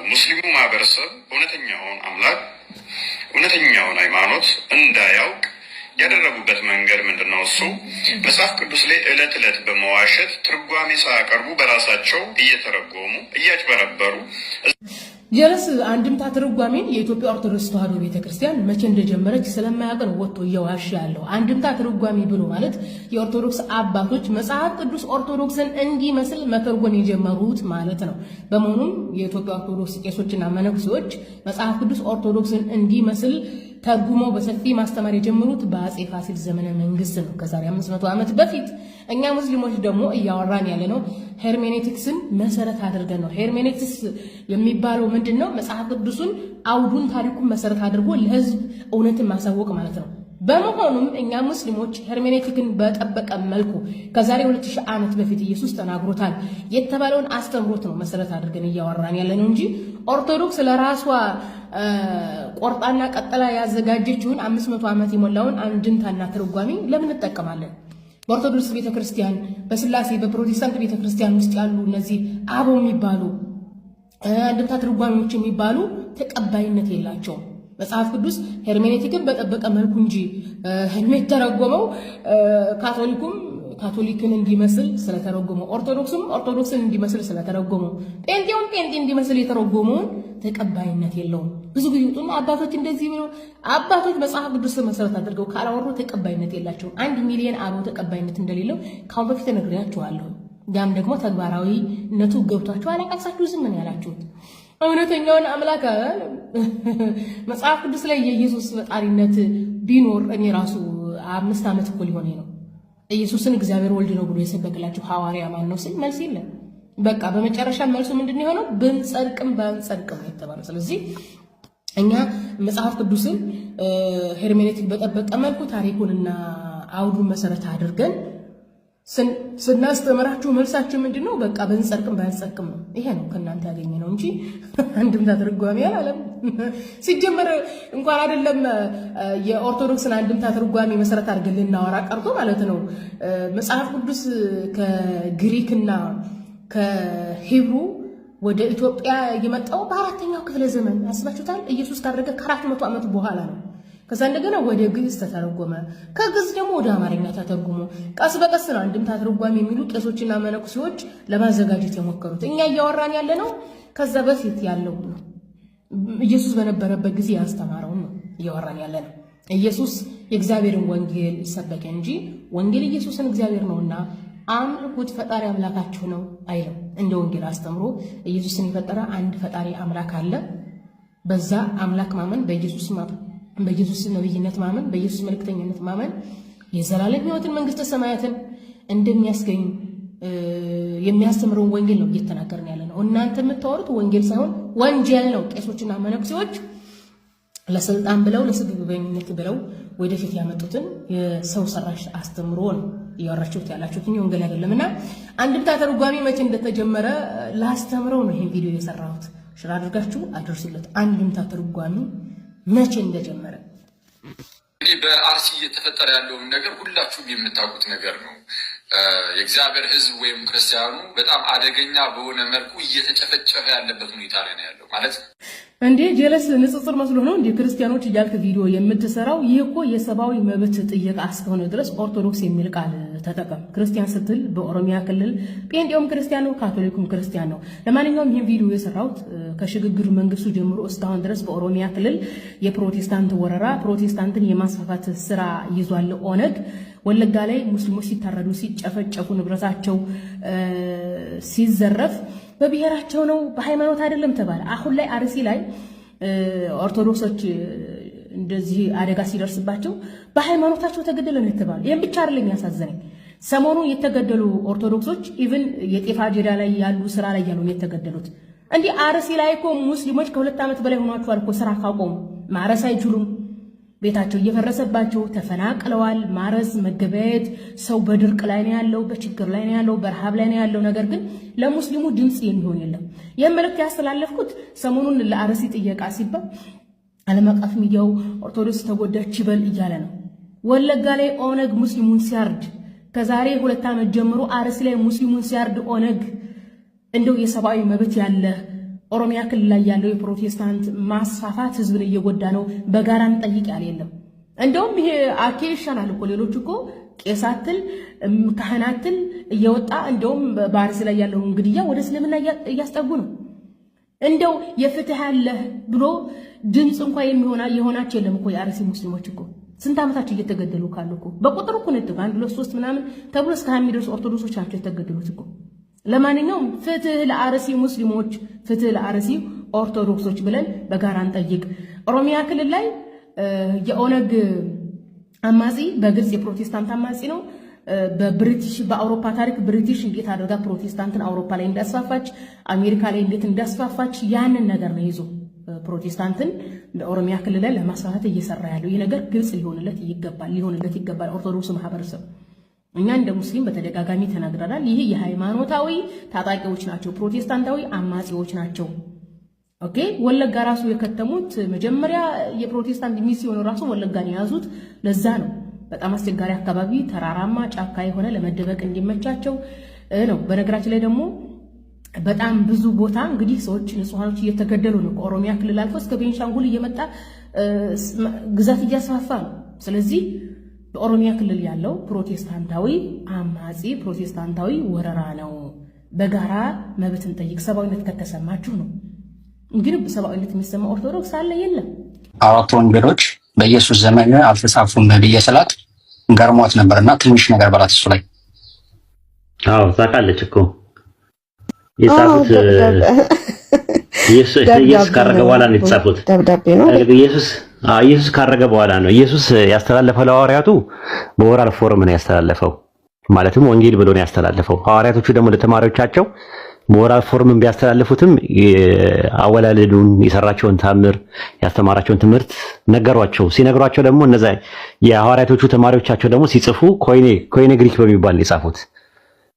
ሙስሊሙ ማህበረሰብ እውነተኛውን አምላክ እውነተኛውን ሃይማኖት እንዳያውቅ ያደረጉበት መንገድ ምንድነው? እሱ መጽሐፍ ቅዱስ ላይ ዕለት በመዋሸት ትርጓሜ ሳያቀርቡ በራሳቸው እየተረጎሙ እያጭበረበሩ ጀለስ አንድምታ ትርጓሜን የኢትዮጵያ ኦርቶዶክስ ተዋሕዶ ቤተክርስቲያን መቼ እንደጀመረች ስለማያውቅ ወጥቶ እየዋሸ ያለው። አንድምታ ትርጓሜ ብሎ ማለት የኦርቶዶክስ አባቶች መጽሐፍ ቅዱስ ኦርቶዶክስን እንዲመስል መተርጎም የጀመሩት ማለት ነው። በመሆኑም የኢትዮጵያ ኦርቶዶክስ ቄሶችና መነኩሴዎች መጽሐፍ ቅዱስ ኦርቶዶክስን እንዲመስል ተርጉመው በሰፊ ማስተማር የጀመሩት በአጼ ፋሲል ዘመነ መንግስት ነው፣ ከዛሬ 500 ዓመት በፊት። እኛ ሙስሊሞች ደግሞ እያወራን ያለነው ሄርሜኔቲክስን መሰረት አድርገን ነው። ሄርሜኔቲክስ የሚባለው ምንድነው? መጽሐፍ ቅዱስን አውዱን፣ ታሪኩን መሰረት አድርጎ ለህዝብ እውነትን ማሳወቅ ማለት ነው። በመሆኑም እኛ ሙስሊሞች ሄርሜኔቲክን በጠበቀ መልኩ ከዛሬ 2000 ዓመት በፊት ኢየሱስ ተናግሮታል የተባለውን አስተምሮት ነው መሰረት አድርገን እያወራን ያለነው እንጂ ኦርቶዶክስ ለራሷ ቆርጣና ቀጥላ ያዘጋጀችውን 500 ዓመት የሞላውን አንድምታና ትርጓሜ ለምን እንጠቀማለን? በኦርቶዶክስ ቤተክርስቲያን፣ በስላሴ፣ በፕሮቴስታንት ቤተክርስቲያን ውስጥ ያሉ እነዚህ አበው የሚባሉ አንድምታ ትርጓሜዎች የሚባሉ ተቀባይነት የላቸውም። መጽሐፍ ቅዱስ ሄርሜኔቲክን በጠበቀ መልኩ እንጂ ህልሜት ተረጎመው ካቶሊክን እንዲመስል ስለተረጎመው፣ ኦርቶዶክስን እንዲመስል ስለተረጎመው፣ ጴንጤውን ጴንጤ እንዲመስል የተረጎመውን ተቀባይነት የለውም። ብዙ ጊዜ ጥኑ አባቶች እንደዚህ ብለው አባቶች መጽሐፍ ቅዱስ መሰረት አድርገው ካላወሩ ተቀባይነት የላቸውም። 1 ሚሊዮን አበው ተቀባይነት እንደሌለው ካሁን በፊት ነግሬያችኋለሁ። ያም ደግሞ ተግባራዊነቱ ገብቷችሁ አላቃሳችሁ ዝም ነው ያላችሁት። እውነተኛውን አምላክ መጽሐፍ ቅዱስ ላይ የኢየሱስ ፈጣሪነት ቢኖር እኔ ራሱ 5 ዓመት እኮ ሊሆነኝ ነው። ኢየሱስን እግዚአብሔር ወልድ ነው ብሎ የሰበከላችሁ ሐዋርያ ማን ነው ስል መልስ የለም። በቃ በመጨረሻ መልሱ ምንድነው የሆነው? ብንጸድቅም ባንጸድቅም የተባለው። ስለዚህ እኛ መጽሐፍ ቅዱስን ሄርሜኔቲክ በጠበቀ መልኩ ታሪኩንና አውዱን መሰረት አድርገን ስናስተምራችሁ መልሳችን ምንድነው? በቃ ብንጸድቅም ባንጸድቅም ነው። ይሄ ነው ከእናንተ ያገኘነው እንጂ አንድምታ ትርጓሜ አላለም። ሲጀመር እንኳን አይደለም የኦርቶዶክስን አንድምታ ትርጓሜ መሰረት አድርገን ልናወራ ቀርቶ ማለት ነው መጽሐፍ ቅዱስ ከግሪክና ከሂብሩ ወደ ኢትዮጵያ የመጣው በ4ኛው ክፍለ ዘመን ያስባችሁታል። ኢየሱስ ካደረገ ከ400 ዓመት በኋላ ነው። ከዛ እንደገና ወደ ግዕዝ ተተረጎመ። ከግዕዝ ደግሞ ወደ አማርኛ ተተርጉሞ ቀስ በቀስ ነው አንድምታ ትርጓሜ የሚሉ ቄሶችና መነኩሴዎች ለማዘጋጀት የሞከሩት። እኛ እያወራን ያለነው ከዛ በፊት ያለው ነው። ኢየሱስ በነበረበት ጊዜ ያስተማረውን ነው እያወራን ያለነው። ኢየሱስ የእግዚአብሔርን ወንጌል ሰበከ እንጂ ወንጌል ኢየሱስን እግዚአብሔር ነውና አምልኩት ፈጣሪ አምላካችሁ ነው አይልም። እንደ ወንጌል አስተምሮ ኢየሱስን የፈጠረ አንድ ፈጣሪ አምላክ አለ። በዛ አምላክ ማመን፣ በኢየሱስ ነብይነት ማመን፣ በኢየሱስ መልእክተኝነት ማመን የዘላለም ሕይወትን መንግስተ ሰማያትን እንደሚያስገኝ የሚያስተምረውን ወንጌል ነው እየተናገርን ያለ ነው። እናንተ የምታወሩት ወንጌል ሳይሆን ወንጀል ነው። ቄሶችና መነኩሴዎች ለስልጣን ብለው ለስግብግብነት ብለው ወደፊት ያመጡትን የሰው ሰራሽ አስተምሮ ነው እያወራችሁት ያላችሁት እንጂ ወንጌል አይደለምና አንድምታ ትርጓሜ መቼ እንደተጀመረ ላስተምረው ነው ይሄን ቪዲዮ የሰራሁት። ሽራ አድርጋችሁ አድርሱለት። አንድምታ ትርጓሜ መቼ እንደጀመረ እንግዲህ በአርሲ እየተፈጠረ ያለውን ነገር ሁላችሁም የምታውቁት ነገር ነው። የእግዚአብሔር ሕዝብ ወይም ክርስቲያኑ በጣም አደገኛ በሆነ መልኩ እየተጨፈጨፈ ያለበት ሁኔታ ላይ ነው ያለው። ማለት እንዴ ጀለስ ንጽጽር መስሎ ነው እንዴ ክርስቲያኖች እያልክ ቪዲዮ የምትሰራው? ይህ እኮ የሰብአዊ መብት ጥየቃ እስከሆነ ድረስ ኦርቶዶክስ የሚል ቃል ተጠቀም። ክርስቲያን ስትል በኦሮሚያ ክልል ጴንጤውም ክርስቲያን ነው፣ ካቶሊኩም ክርስቲያን ነው። ለማንኛውም ይህን ቪዲዮ የሰራሁት ከሽግግር መንግስቱ ጀምሮ እስካሁን ድረስ በኦሮሚያ ክልል የፕሮቴስታንት ወረራ፣ ፕሮቴስታንትን የማስፋፋት ስራ ይዟል ኦነግ። ወለጋ ላይ ሙስሊሞች ሲታረዱ፣ ሲጨፈጨፉ፣ ንብረታቸው ሲዘረፍ በብሔራቸው ነው በሃይማኖት አይደለም ተባለ። አሁን ላይ አርሲ ላይ ኦርቶዶክሶች እንደዚህ አደጋ ሲደርስባቸው በሃይማኖታቸው ተገደሉ ነው የተባለው። ይሄን ብቻ አይደለም ያሳዘነኝ፣ ሰሞኑ የተገደሉ ኦርቶዶክሶች ኢቭን የጤፍ አጀዳ ላይ ያሉ ስራ ላይ ያሉ የተገደሉት። እንዲህ አርሲ ላይ እኮ ሙስሊሞች ከ2 ዓመት በላይ ሆኗቸዋል እኮ ስራ ካቆሙ። ማረስ አይችሉም፣ ቤታቸው እየፈረሰባቸው ተፈናቅለዋል። ማረስ መገበያየት፣ ሰው በድርቅ ላይ ነው ያለው፣ በችግር ላይ ነው ያለው፣ በረሃብ ላይ ነው ያለው። ነገር ግን ለሙስሊሙ ድምጽ የሚሆን የለም። ይህን መልእክት ያስተላለፍኩት ሰሞኑን ለአርሲ ጥየቃ ሲባል ዓለም አቀፍ ሚዲያው ኦርቶዶክስ ተጎዳች ይበል እያለ ነው። ወለጋ ላይ ኦነግ ሙስሊሙን ሲያርድ ከዛሬ 2 ዓመት ጀምሮ አርሲ ላይ ሙስሊሙን ሲያርድ ኦነግ እንደው የሰብአዊ መብት ያለ ኦሮሚያ ክልል ላይ ያለው የፕሮቴስታንት ማስፋፋት ህዝብን እየጎዳ ነው፣ በጋራ እንጠይቅ ያለ የለም። እንደውም ይሄ አኬ ይሻላል እኮ ሌሎች እኮ ቄሳትል ካህናትል እየወጣ እንደውም በአርሲ ላይ ያለው እንግዲያ ወደ እስልምና እያስጠጉ ነው። እንደው የፍትህ አለ ብሎ ድምፅ እንኳን የሆናቸው የለም እኮ የአርሲ ሙስሊሞች እኮ ስንት ዓመታቸው እየተገደሉ ካሉ እኮ በቁጥር እኮ ነው። 1 2 3 ምናምን ተብሎ እስከ 20 የሚደርሱ ኦርቶዶክሶች ናቸው የተገደሉት እኮ። ለማንኛውም ፍትህ ለአርሲ ሙስሊሞች፣ ፍትህ ለአርሲ ኦርቶዶክሶች ብለን በጋራ እንጠይቅ። ኦሮሚያ ክልል ላይ የኦነግ አማጺ በግልጽ የፕሮቴስታንት አማጺ ነው። በአውሮፓ ታሪክ ብሪቲሽ እንዴት አድርጋ ፕሮቴስታንትን አውሮፓ ላይ እንዳስፋፋች፣ አሜሪካ ላይ እንዴት እንዳስፋፋች ያንን ነገር ነው ይዞ ፕሮቴስታንትን በኦሮሚያ ክልል ላይ ለማስፋፋት እየሰራ ያለው። ይህ ነገር ግልጽ ሊሆንለት ይገባል። ኦርቶዶክስ ማህበረሰብ እኛ እንደ ሙስሊም በተደጋጋሚ ተናግረናል። ይሄ የሃይማኖታዊ ታጣቂዎች ናቸው፣ ፕሮቴስታንታዊ አማጺዎች ናቸው። ኦኬ ወለጋ ራሱ የከተሙት መጀመሪያ የፕሮቴስታንት ሚስዮን ራሱ ወለጋን የያዙት ለዛ ነው። በጣም አስቸጋሪ አካባቢ፣ ተራራማ ጫካ የሆነ ለመደበቅ እንዲመቻቸው ነው። በነገራችን ላይ ደግሞ በጣም ብዙ ቦታ እንግዲህ ሰዎች ንጹሃኖች እየተገደሉ ነው። ከኦሮሚያ ክልል አልፎ እስከ ቤንሻንጉል እየመጣ ግዛት እያስፋፋ ነው። ስለዚህ በኦሮሚያ ክልል ያለው ፕሮቴስታንታዊ አማጺ ፕሮቴስታንታዊ ወረራ ነው። በጋራ መብትን ጠይቅ። ሰብአዊነት ከተሰማችሁ ነው። እንግዲህ ሰብአዊነት የሚሰማ ኦርቶዶክስ አለ የለም? አራቱ ወንጌሎች በኢየሱስ ዘመን አልተጻፉም ብዬ ስላት ገርሟት ነበርና ትንሽ ነገር በላት እሱ ላይ። አዎ ታውቃለች እኮ የጻፉት ኢየሱስ ካረገ በኋላ ነው የተጻፉት። ደብዳቤ ነው ኢየሱስ ካረገ በኋላ ነው። ኢየሱስ ያስተላለፈው ለሐዋርያቱ በኦራል ፎርም ነው ያስተላለፈው፣ ማለትም ወንጌል ብሎ ነው ያስተላለፈው። ሐዋርያቶቹ ደግሞ ለተማሪዎቻቸው በኦራል ፎርም ቢያስተላልፉትም አወላለዱን፣ የሰራቸውን ታምር፣ ያስተማራቸውን ትምህርት ነገሯቸው። ሲነግሯቸው ደግሞ እነዛ የሐዋርያቶቹ ተማሪዎቻቸው ደግሞ ሲጽፉ ኮይኔ ግሪክ በሚባል ነው የጻፉት።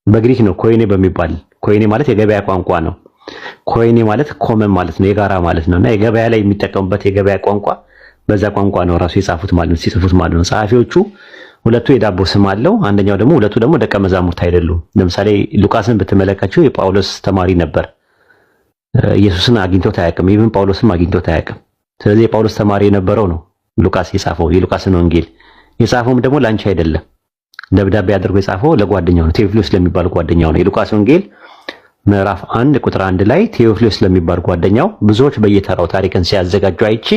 በግሪክ ነው ኮይኔ በሚባል። ኮይኔ ማለት የገበያ ቋንቋ ነው። ኮይኔ ማለት ኮመን ማለት ነው፣ የጋራ ማለት ነው። እና የገበያ ላይ የሚጠቀሙበት የገበያ ቋንቋ፣ በዛ ቋንቋ ነው ራሱ የጻፉት ማለት ነው፣ ሲጽፉት ማለት ነው። ጸሐፊዎቹ ሁለቱ የዳቦ ስም አለው። አንደኛው ደግሞ ሁለቱ ደግሞ ደቀ መዛሙርት አይደሉም። ለምሳሌ ሉቃስን ብትመለከችው የጳውሎስ ተማሪ ነበር። ኢየሱስን አግኝቶት አያውቅም። ይህም ጳውሎስም አግኝቶት አያውቅም። ስለዚህ የጳውሎስ ተማሪ የነበረው ነው ሉቃስ የጻፈው። የሉቃስን ወንጌል የጻፈውም ደግሞ ላንቺ አይደለም። ደብዳቤ አድርጎ የጻፈው ለጓደኛው ነው፣ ቴዎፍሎስ ለሚባል ጓደኛው ነው። የሉቃስ ወንጌል ምዕራፍ 1 ቁጥር 1 ላይ ቴዎፍሎስ ለሚባል ጓደኛው ብዙዎች በየተራው ታሪክን ሲያዘጋጁ አይቼ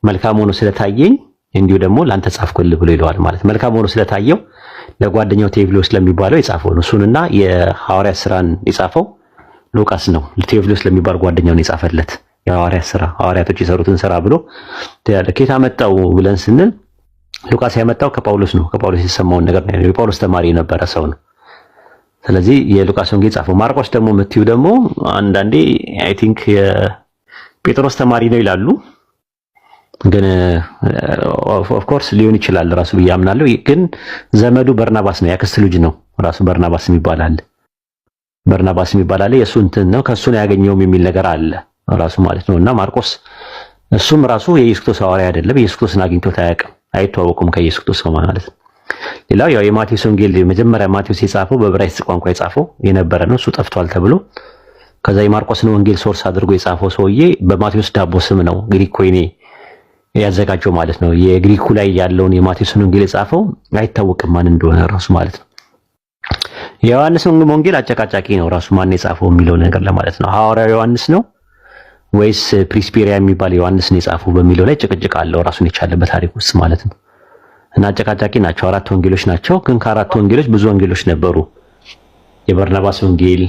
መልካም ሆኖ ስለታየኝ እንዲሁ ደግሞ ላንተ ጻፍኩልህ ብሎ ይለዋል። ማለት መልካም ሆኖ ስለታየው ለጓደኛው ቴዎፍሎስ ለሚባለው የጻፈው ነው። እሱንና የሐዋርያት ሥራን የጻፈው ሉቃስ ነው። ቴዎፍሎስ ለሚባል ጓደኛው ነው የጻፈለት የሐዋርያት ሥራ፣ ሐዋርያቶች የሰሩትን ሥራ ብሎ ከየት አመጣው ብለን ስንል ሉቃስ ያመጣው ከጳውሎስ ነው። ከጳውሎስ የሰማውን ነገር ነው። የጳውሎስ ተማሪ የነበረ ሰው ነው። ስለዚህ የሉቃስ ወንጌል ጻፈው። ማርቆስ ደግሞ የምትዩ ደግሞ አንዳንዴ አይ ቲንክ የጴጥሮስ ተማሪ ነው ይላሉ። ግን ኦፍ ኮርስ ሊሆን ይችላል ራሱ ብዬ አምናለሁ። ግን ዘመዱ በርናባስ ነው፣ ያክስት ልጅ ነው ራሱ በርናባስ ይባላል። በርናባስ ይባላል። የሱ እንትን ነው፣ ከሱ ነው ያገኘውም የሚል ነገር አለ ራሱ ማለት ነው። እና ማርቆስ እሱም ራሱ የኢየሱስ ክርስቶስ ሐዋርያ አይደለም። ኢየሱስ ክርስቶስን አግኝቶት አያውቅም፣ አይተዋወቁም ከኢየሱስ ክርስቶስ ማለት ነው። ሌላው ያው የማቴዎስ ወንጌል መጀመሪያ ማቴዎስ የጻፈው በዕብራይስጥ ቋንቋ የጻፈው የነበረ ነው። እሱ ጠፍቷል ተብሎ ከዛ የማርቆስን ወንጌል ሶርስ አድርጎ የጻፈው ሰውዬ በማቴዎስ ዳቦ ስም ነው ግሪክ ኮይኔ ያዘጋጀው ማለት ነው። የግሪኩ ላይ ያለውን የማቴዎስን ወንጌል የጻፈው አይታወቅም ማን እንደሆነ ራሱ ማለት ነው። የዮሐንስ ወንጌል አጨቃጫቂ ነው ራሱ ማን የጻፈው የሚለው ነገር ለማለት ነው። ሐዋርያው ዮሐንስ ነው ወይስ ፕሪስፔሪያ የሚባል ዮሐንስ ነው የጻፈው በሚለው ላይ ጭቅጭቅ አለው ራሱን የቻለ በታሪክ ውስጥ ማለት ነው። እና አጨቃጫቂ ናቸው። 4 ወንጌሎች ናቸው። ግን ከ4 ወንጌሎች ብዙ ወንጌሎች ነበሩ። የበርናባስ ወንጌል፣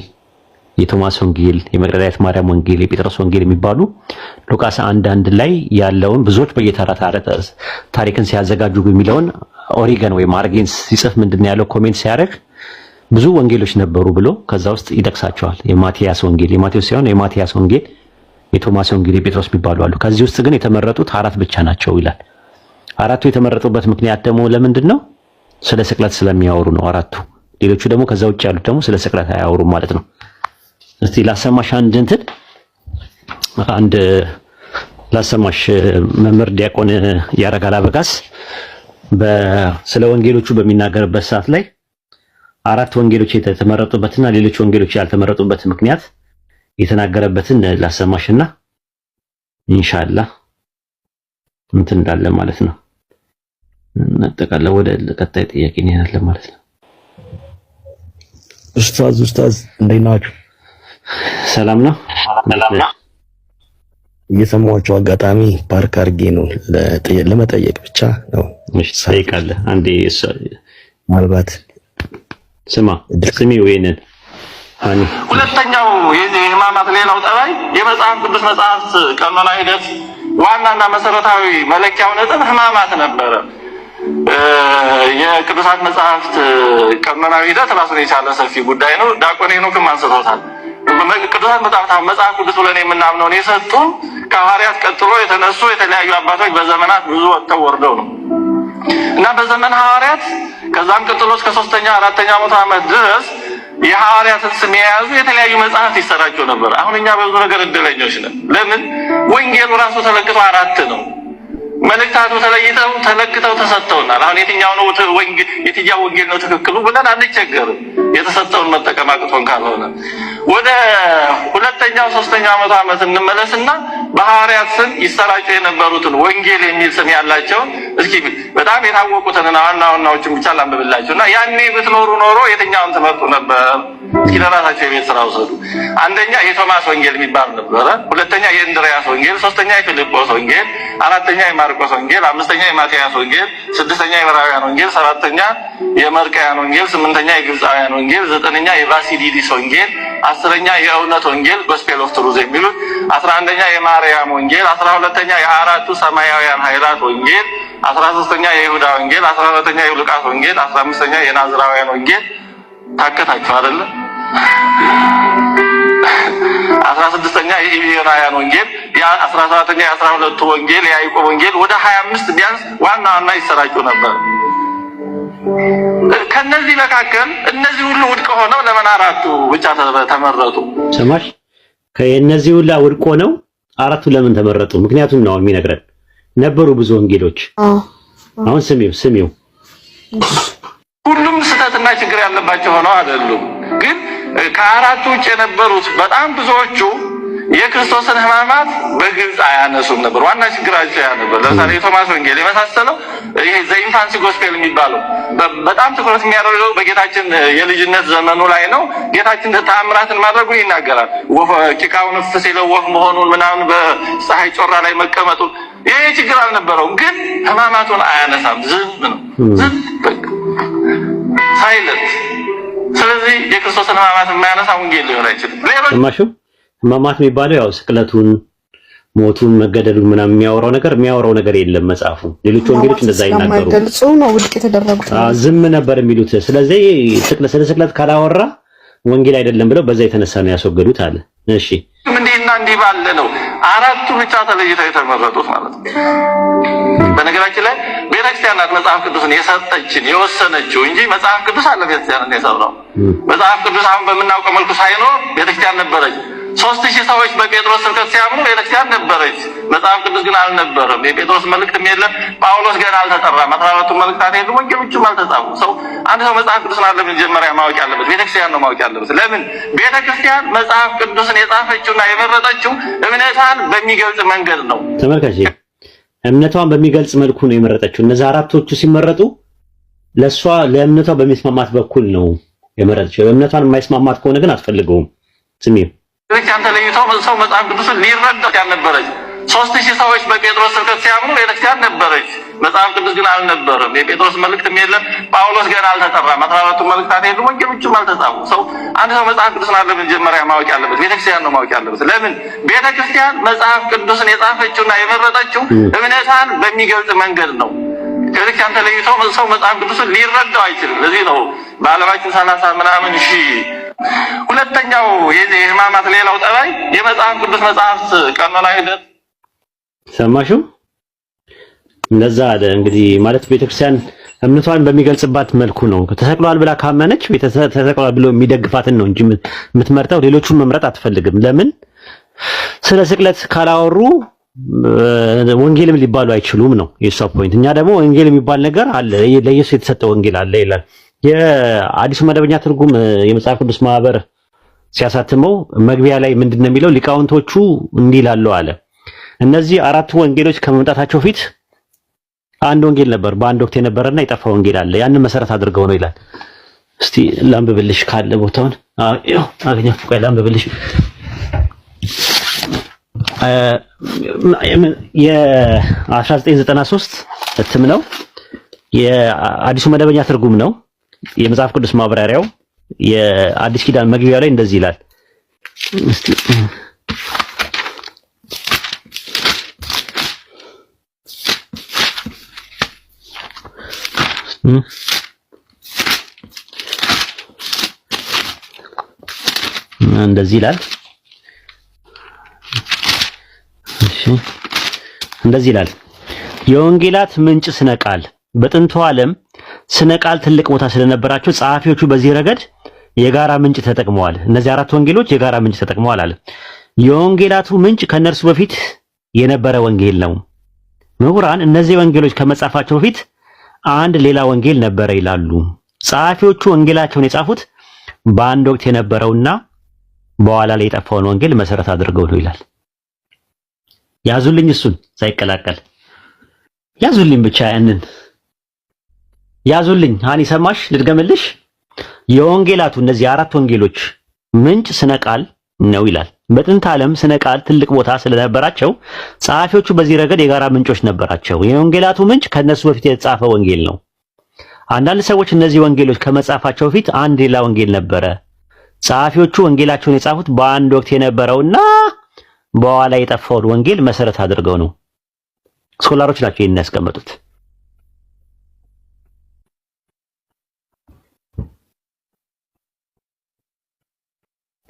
የቶማስ ወንጌል፣ የመግደላዊት ማርያም ወንጌል፣ የጴጥሮስ ወንጌል የሚባሉ ሉቃስ 1:1 ላይ ያለውን ብዙዎች በየተራ ታሪክን ሲያዘጋጁ የሚለውን ኦሪገን ወይ ማርጌንስ ሲጽፍ ምንድነው ያለው ኮሜንት ሲያደርግ ብዙ ወንጌሎች ነበሩ ብሎ ከዛ ውስጥ ይጠቅሳቸዋል። የማቲያስ ወንጌል፣ የማቴዎስ ሳይሆን የማቲያስ ወንጌል፣ የቶማስ ወንጌል፣ የጴጥሮስ የሚባሉ አሉ። ከዚህ ውስጥ ግን የተመረጡት 4 ብቻ ናቸው ይላል። 4ቱ የተመረጡበት ምክንያት ደግሞ ለምንድን ነው? ስለ ስቅለት ስለሚያወሩ ነው 4ቱ። ሌሎቹ ደግሞ ከዛ ውጭ ያሉት ደግሞ ስለ ስቅለት አያወሩም ማለት ነው። እስቲ ላሰማሽ አንድ ላሰማሽ መምህር ዲያቆን ያረጋል አበጋዝ ስለ ወንጌሎቹ በሚናገርበት ሰዓት ላይ 4 ወንጌሎች የተመረጡበትና ሌሎች ወንጌሎች ያልተመረጡበት ምክንያት የተናገረበትን ላሰማሽና ኢንሻአላህ እንትን እንዳለ ማለት ነው። እናጠቃለን ወደ ቀጣይ ጥያቄ እንሄዳለን ማለት ነው። ኡስታዝ እንዴት ናችሁ? ሰላም ነው። እየሰማኋቸው አጋጣሚ ፓርክ አድርጌ ነው ለመጠየቅ ብቻ ነው። እሺ ጠይቃለህ። አንዴ ምናልባት ስሚ ወይነን ሁለተኛው የሕማማት ሌላው ጠባይ የመጽሐፍ ቅዱስ መጽሐፍት ቀኖና ሂደት ዋናና መሰረታዊ መለኪያው ነጥብ ሕማማት ነበረ። የቅዱሳት መጽሐፍት ቀኖናዊ ሂደት ራሱን የቻለ ሰፊ ጉዳይ ነው። ዲያቆን ሄኖክም አንስቶታል። ቅዱሳት መጽሐፍ ቅዱስ ብለን የምናምነውን የሰጡን ከሐዋርያት ቀጥሎ የተነሱ የተለያዩ አባቶች በዘመናት ብዙ ወጥተው ወርደው ነው እና በዘመን ሐዋርያት ከዛም ቀጥሎ እስከ 3ኛ 4ኛ መቶ ዓመት ድረስ የሐዋርያትን ስም የያዙ የተለያዩ መጽሐፍት ይሰራጩ ነበር። አሁን እኛ በብዙ ነገር እድለኞች ነን። ለምን? ወንጌሉ ራሱ ተለክቶ 4 ነው። መልእክታቱ ተለክተው ተሰጥተውናል። አሁን የትኛው ወንጌል ነው ትክክሉ ብለን አንቸገርም። የተሰጠውን መጠቀም አቅቶን ካልሆነ ወደ 2ኛው 3ኛው መቶ ዓመት እንመለስና በሐዋርያት ስም ይሰራጩ የነበሩትን ወንጌል የሚል ስም ያላቸውን እስኪ በጣም የታወቁትን ዋናዎቹን ብቻ ላንብብላችሁና ያኔ ብትኖሩ ኖሮ የትኛውን ትመርጡ ነበር? እስኪ ለራሳቸው የቤት ስራ ውሰዱ። አንደኛ የቶማስ ወንጌል የሚባል ነበረ። ሁለተኛ የእንድርያስ ወንጌል፣ ሶስተኛ የፊልጶስ ወንጌል፣ አራተኛ የማርቆስ ወንጌል፣ አምስተኛ የማቴያስ ወንጌል፣ ስድስተኛ የዕብራውያን ወንጌል፣ ሰባተኛ የመርቃያን ወንጌል፣ ስምንተኛ የግብፃውያን ወንጌል፣ ዘጠነኛ የባሲዲዲስ ወንጌል፣ 10ኛ የእውነት ወንጌል ጎስፔል ኦፍ ትሩዝ የሚሉት፣ 11ኛ የማርያም ወንጌል፣ 12ኛ የአራቱ ሰማያውያን ኃይላት ወንጌል፣ 13ኛ የይሁዳ ወንጌል፣ 14ኛ የሉቃስ ወንጌል፣ 15ኛ የናዝራውያን ወንጌል። ታከታችሁ አይደለ? 16ኛ የኢብራውያን ወንጌል፣ 17ኛ የ12ቱ ወንጌል፣ የያዕቆብ ወንጌል ወደ 25 ቢያንስ ዋና ይሰራጩ ነበር። ከነዚህ መካከል እነዚህ ሁሉ ውድቅ ሆነው ለምን 4ቱ ብቻ ተመረጡ? ሰማሽ? ከእነዚህ ሁሉ ውድቅ ሆነው 4ቱ ለምን ተመረጡ? ምክንያቱም ነው የሚነግረን። ነበሩ ብዙ ወንጌሎች። አሁን ስሚው ሁሉም ስህተትና ችግር ያለባቸው ሆነው አይደሉም። ግን ከ4ቱ ውጭ የነበሩት በጣም ብዙዎቹ የክርስቶስን ሕማማት በግልጽ አያነሱም ነበር። ዋና ችግራቸው ያ ነበር። ለምሳሌ የቶማስ ወንጌል የመሳሰለው ይሄ ዘኢንፋንሲ ጎስፔል የሚባለው በጣም ትኩረት የሚያደርገው በጌታችን የልጅነት ዘመኑ ላይ ነው። ጌታችን ተአምራትን ማድረጉን ይናገራል። ጭቃውን እፍ ሲለው ወፍ መሆኑን ምናምን በፀሐይ ጮራ ላይ መቀመጡን ይሄ ችግር አልነበረውም። ግን ሕማማቱን አያነሳም። ዝም ነው፣ ዝም ሳይለንት። ስለዚህ የክርስቶስን ሕማማት የማያነሳ ወንጌል ሊሆን አይችልም። ሌሎች ሕማማት የሚባለው ያው ስቅለቱን፣ ሞቱን፣ መገደሉን ምናምን የሚያወራው ነገር የለም መጽሐፉ። ሌሎች ወንጌሎች እንደዛ ይናገሩ ነው ውድቅ የተደረጉት ዝም ነበር የሚሉት። ስለዚህ ስለ ስቅለት ካላወራ ወንጌል አይደለም ብለው በዛ የተነሳ ነው ያስወገዱት አለ። እሺ እንዲህና እንዲህ ባለ ነው 4ቱ ብቻ ተለይተው የተመረጡት ማለት ነው። በነገራችን ላይ ቤተክርስቲያን ናት መጽሐፍ ቅዱስን የሰጠችን የወሰነችው እንጂ መጽሐፍ ቅዱስ አለ ቤተክርስቲያን የሰራው። መጽሐፍ ቅዱስ አሁን በምናውቀው መልኩ ሳይኖር ቤተክርስቲያን ነበረች። 3000 ሰዎች በጴጥሮስ ስብከት ሲያምኑ ቤተክርስቲያን ነበረች። መጽሐፍ ቅዱስ ግን አልነበረም። የጴጥሮስ መልእክትም የለም። ጳውሎስ ገና አልተጠራም። 12ቱ መልእክታት የሉም። ወንጌሎችም አልተጻፉም። አንድ ሰው መጽሐፍ ቅዱስን አለ መጀመሪያ ማወቅ ያለበት ቤተክርስቲያን ነው ማወቅ ያለበት። ለምን? ቤተክርስቲያን መጽሐፍ ቅዱስን የጻፈችውና የመረጠችው እምነቷን በሚገልጽ መንገድ ነው። ተመልካች፣ እምነቷን በሚገልጽ መልኩ ነው የመረጠችው። እነዚህ 4ቶቹ ሲመረጡ ለሷ ለእምነቷ በሚስማማት በኩል ነው የመረጠችው። እምነቷን የማይስማማት ከሆነ ግን አትፈልገውም። ስሚው ቤተክርስቲያን ተለይተው ሰው መጽሐፍ ቅዱስን ሊረዳት ያልነበረች 3000 ሰዎች በጴጥሮስ ስብከት ሲያምኑ ቤተክርስቲያን ነበረች። መጽሐፍ ቅዱስ ግን አልነበረም። የጴጥሮስ መልእክትም የለም። ጳውሎስ ገና አልተጠራም። 12ቱ መልእክታት የሉም። ወንጌሎችም አልተጻፉም። አንድ ሰው መጽሐፍ ቅዱስን አለ መጀመሪያ ማወቅ ያለበት ቤተክርስቲያን ነው ማወቅ ያለበት። ለምን? ቤተክርስቲያን መጽሐፍ ቅዱስን የጻፈችውና የመረጠችው እምነቷን በሚገልጽ መንገድ ነው። ከቤተክርስቲያን ተለይተው ሰው መጽሐፍ ቅዱስን ሊረዳው አይችልም። ለዚህ ነው በዓለማችን 30 ምናምን ሺህ። ሁለተኛው የሕማማት ሌላው ጠባይ የመጽሐፍ ቅዱስ መጽሐፍት ቀኖና ሂደት ሰማሽው? እንደዛ አለ እንግዲህ ማለት ቤተክርስቲያን እምነቷን በሚገልጽባት መልኩ ነው። ተሰቅሏል ብላ ካመነች ተሰቅሏል ብሎ የሚደግፋትን ነው እንጂ የምትመርጠው ሌሎቹን መምረጥ አትፈልግም። ለምን? ስለ ስቅለት ካላወሩ ወንጌልም ሊባሉ አይችሉም ነው የሷ ፖይንት። እኛ ደግሞ ወንጌል የሚባል ነገር አለ፣ ለኢየሱስ የተሰጠ ወንጌል አለ ይላል የአዲሱ መደበኛ ትርጉም የመጽሐፍ ቅዱስ ማህበር ሲያሳትመው መግቢያ ላይ ምንድነው የሚለው? ሊቃውንቶቹ እንዲህ ይላሉ አለ። እነዚህ አራቱ ወንጌሎች ከመምጣታቸው ፊት አንድ ወንጌል ነበር፣ በአንድ ወቅት የነበረና የጠፋ ወንጌል አለ። ያንን መሰረት አድርገው ነው ይላል። እስቲ ላንብብልሽ ካለ ቦታውን አገኘሁ። ቆይ ላንብብልሽ። የ1993 እትም ነው፣ የአዲሱ መደበኛ ትርጉም ነው። የመጽሐፍ ቅዱስ ማብራሪያው የአዲስ ኪዳን መግቢያው ላይ እንደዚህ ይላል። እስቲ እንደዚህ ይላል። እሺ እንደዚህ ይላል። የወንጌላት ምንጭ ስነ ቃል በጥንቱ ዓለም ስነ ቃል ትልቅ ቦታ ስለነበራቸው ጸሐፊዎቹ በዚህ ረገድ የጋራ ምንጭ ተጠቅመዋል። እነዚህ አራት ወንጌሎች የጋራ ምንጭ ተጠቅመዋል አለ። የወንጌላቱ ምንጭ ከነርሱ በፊት የነበረ ወንጌል ነው። ምሁራን እነዚህ ወንጌሎች ከመጻፋቸው በፊት አንድ ሌላ ወንጌል ነበረ ይላሉ። ጸሐፊዎቹ ወንጌላቸውን የጻፉት በአንድ ወቅት የነበረውና በኋላ ላይ የጠፋውን ወንጌል መሰረት አድርገው ነው ይላል። ያዙልኝ፣ እሱን ሳይቀላቀል ያዙልኝ፣ ብቻ ያንን ያዙልኝ። ሃኒ ሰማሽ? ልድገምልሽ። የወንጌላቱ እነዚህ አራት ወንጌሎች ምንጭ ስነ ቃል ነው ይላል። በጥንት ዓለም ስነ ቃል ትልቅ ቦታ ስለነበራቸው ጸሐፊዎቹ በዚህ ረገድ የጋራ ምንጮች ነበራቸው። የወንጌላቱ ምንጭ ከነሱ በፊት የተጻፈ ወንጌል ነው። አንዳንድ ሰዎች እነዚህ ወንጌሎች ከመጻፋቸው በፊት አንድ ሌላ ወንጌል ነበረ። ጸሐፊዎቹ ወንጌላቸውን የጻፉት በአንድ ወቅት የነበረውና በኋላ የጠፋውን ወንጌል መሰረት አድርገው ነው። ስኮላሮች ናቸው ይሄን ያስቀመጡት።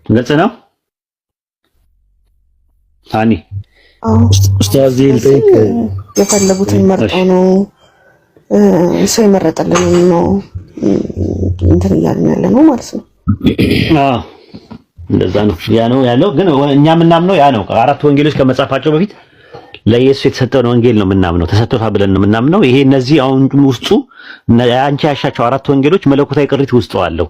ግልጽ ነው። ሃኒ ኡስታዝ ይልጠይቅ የፈለጉትን መርጠው ነው ሰው የመረጠልን ነው እንትን እያልን ያለ ነው ማለት ነው። እንደዛ ነው። ያ ነው ያለው። ግን እኛ የምናምነው ያ ነው። አራት ወንጌሎች ከመጻፋቸው በፊት ለኢየሱስ የተሰጠውን ወንጌል ነው የምናምነው። ተሰጥቶታል ብለን ነው የምናምነው። ይሄ እነዚህ አሁን ውስጡ አንቺ ያሻቸው አራት ወንጌሎች መለኮታዊ ቅሪት ውስጡ አለው።